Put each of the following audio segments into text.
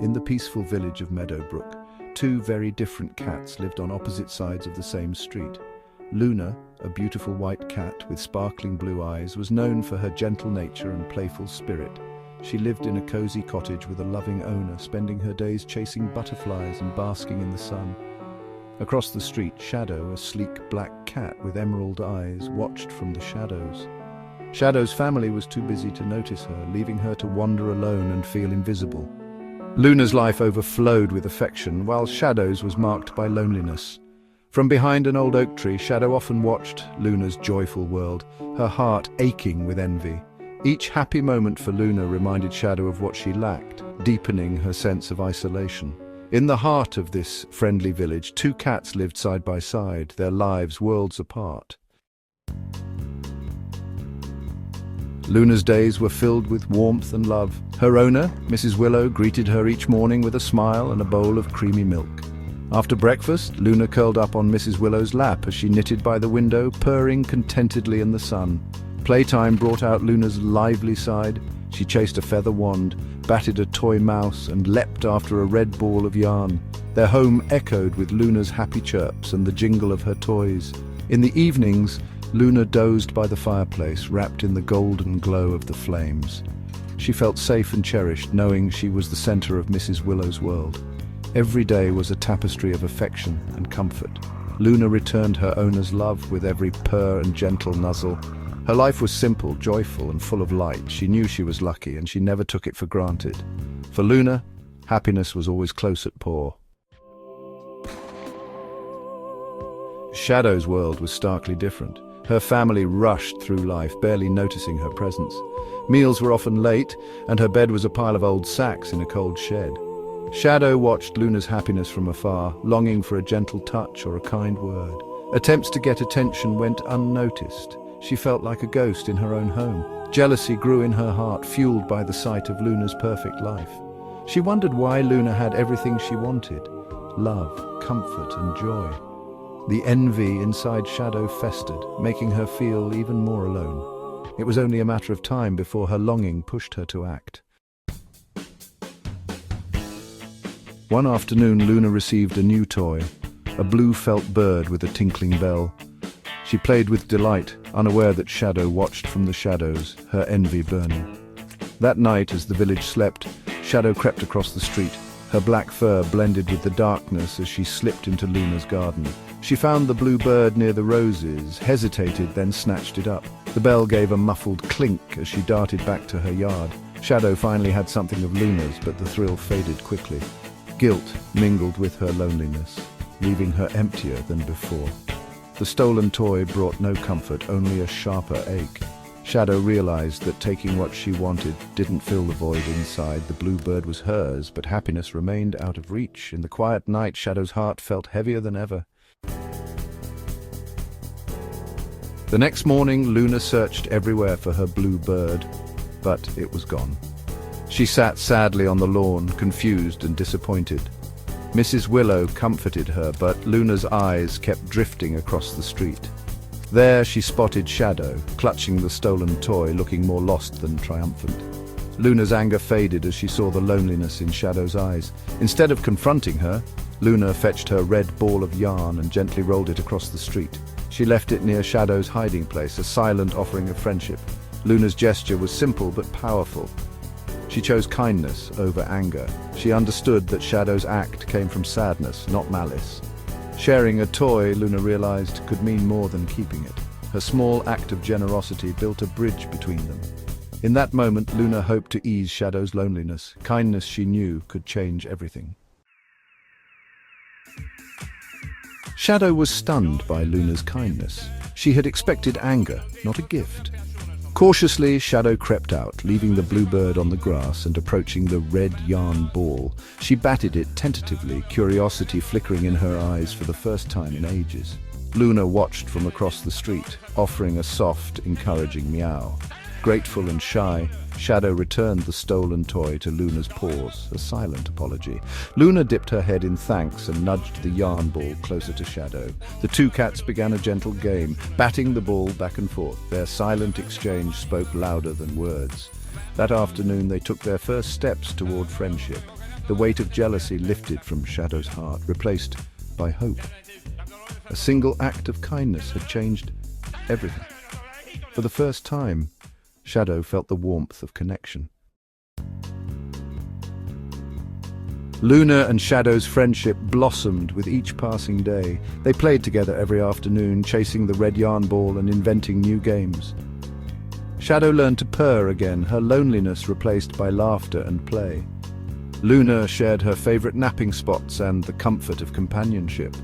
In the peaceful village of Meadowbrook, two very different cats lived on opposite sides of the same street. Luna, a beautiful white cat with sparkling blue eyes, was known for her gentle nature and playful spirit. She lived in a cozy cottage with a loving owner, spending her days chasing butterflies and basking in the sun. Across the street, Shadow, a sleek black cat with emerald eyes, watched from the shadows. Shadow's family was too busy to notice her, leaving her to wander alone and feel invisible. Luna's life overflowed with affection, while Shadow's was marked by loneliness. From behind an old oak tree, Shadow often watched Luna's joyful world, her heart aching with envy. Each happy moment for Luna reminded Shadow of what she lacked, deepening her sense of isolation. In the heart of this friendly village, two cats lived side by side, their lives worlds apart. Luna's days were filled with warmth and love. Her owner, Mrs. Willow, greeted her each morning with a smile and a bowl of creamy milk. After breakfast, Luna curled up on Mrs. Willow's lap as she knitted by the window, purring contentedly in the sun. Playtime brought out Luna's lively side. She chased a feather wand, batted a toy mouse, and leapt after a red ball of yarn. Their home echoed with Luna's happy chirps and the jingle of her toys. In the evenings, Luna dozed by the fireplace, wrapped in the golden glow of the flames. She felt safe and cherished, knowing she was the center of Mrs. Willow's world. Every day was a tapestry of affection and comfort. Luna returned her owner's love with every purr and gentle nuzzle. Her life was simple, joyful, and full of light. She knew she was lucky, and she never took it for granted. For Luna, happiness was always close at paw. Shadow's world was starkly different. Her family rushed through life, barely noticing her presence. Meals were often late, and her bed was a pile of old sacks in a cold shed. Shadow watched Luna's happiness from afar, longing for a gentle touch or a kind word. Attempts to get attention went unnoticed. She felt like a ghost in her own home. Jealousy grew in her heart, fueled by the sight of Luna's perfect life. She wondered why Luna had everything she wanted: love, comfort, and joy. The envy inside Shadow festered, making her feel even more alone. It was only a matter of time before her longing pushed her to act. One afternoon, Luna received a new toy, a blue felt bird with a tinkling bell. She played with delight, unaware that Shadow watched from the shadows, her envy burning. That night, as the village slept, Shadow crept across the street. Her black fur blended with the darkness as she slipped into Luna's garden. She found the blue bird near the roses, hesitated, then snatched it up. The bell gave a muffled clink as she darted back to her yard. Shadow finally had something of Luna's, but the thrill faded quickly. Guilt mingled with her loneliness, leaving her emptier than before. The stolen toy brought no comfort, only a sharper ache. Shadow realized that taking what she wanted didn't fill the void inside. The blue bird was hers, but happiness remained out of reach. In the quiet night, Shadow's heart felt heavier than ever. The next morning, Luna searched everywhere for her blue bird, but it was gone. She sat sadly on the lawn, confused and disappointed. Mrs. Willow comforted her, but Luna's eyes kept drifting across the street. There she spotted Shadow, clutching the stolen toy, looking more lost than triumphant. Luna's anger faded as she saw the loneliness in Shadow's eyes. Instead of confronting her, Luna fetched her red ball of yarn and gently rolled it across the street. She left it near Shadow's hiding place, a silent offering of friendship. Luna's gesture was simple but powerful. She chose kindness over anger. She understood that Shadow's act came from sadness, not malice. Sharing a toy, Luna realized, could mean more than keeping it. Her small act of generosity built a bridge between them. In that moment, Luna hoped to ease Shadow's loneliness. Kindness, she knew, could change everything. Shadow was stunned by Luna's kindness. She had expected anger, not a gift. Cautiously, Shadow crept out, leaving the bluebird on the grass and approaching the red yarn ball. She batted it tentatively, curiosity flickering in her eyes for the first time in ages. Luna watched from across the street, offering a soft, encouraging meow. Grateful and shy, Shadow returned the stolen toy to Luna's paws, a silent apology. Luna dipped her head in thanks and nudged the yarn ball closer to Shadow. The two cats began a gentle game, batting the ball back and forth. Their silent exchange spoke louder than words. That afternoon they took their first steps toward friendship. The weight of jealousy lifted from Shadow's heart, replaced by hope. A single act of kindness had changed everything. For the first time, Shadow felt the warmth of connection. Luna and Shadow's friendship blossomed with each passing day. They played together every afternoon, chasing the red yarn ball and inventing new games. Shadow learned to purr again, her loneliness replaced by laughter and play. Luna shared her favorite napping spots and the comfort of companionship.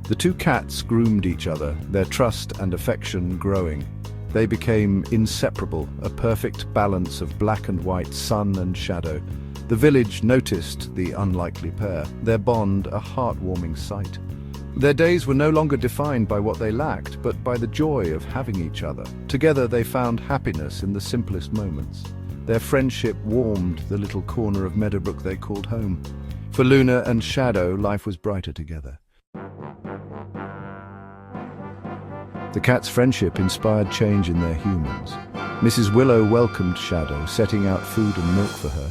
The two cats groomed each other, their trust and affection growing. They became inseparable, a perfect balance of black and white, sun and shadow. The village noticed the unlikely pair, their bond a heartwarming sight. Their days were no longer defined by what they lacked, but by the joy of having each other. Together they found happiness in the simplest moments. Their friendship warmed the little corner of Meadowbrook they called home. For Luna and Shadow, life was brighter together. The cats' friendship inspired change in their humans. Mrs. Willow welcomed Shadow, setting out food and milk for her.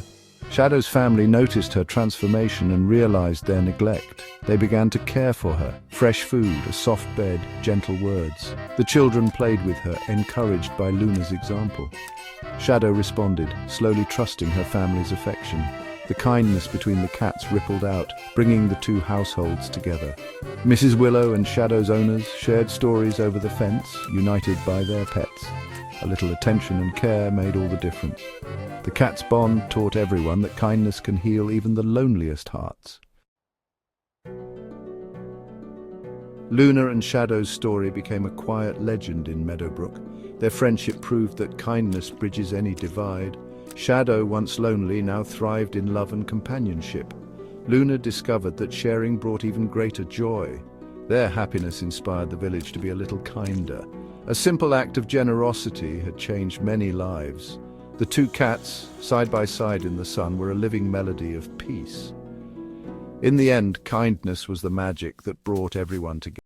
Shadow's family noticed her transformation and realized their neglect. They began to care for her. Fresh food, a soft bed, gentle words. The children played with her, encouraged by Luna's example. Shadow responded, slowly trusting her family's affection. The kindness between the cats rippled out, bringing the two households together. Mrs. Willow and Shadow's owners shared stories over the fence, united by their pets. A little attention and care made all the difference. The cat's bond taught everyone that kindness can heal even the loneliest hearts. Luna and Shadow's story became a quiet legend in Meadowbrook. Their friendship proved that kindness bridges any divide. Shadow, once lonely, now thrived in love and companionship. Luna discovered that sharing brought even greater joy. Their happiness inspired the village to be a little kinder. A simple act of generosity had changed many lives. The two cats, side by side in the sun, were a living melody of peace. In the end, kindness was the magic that brought everyone together.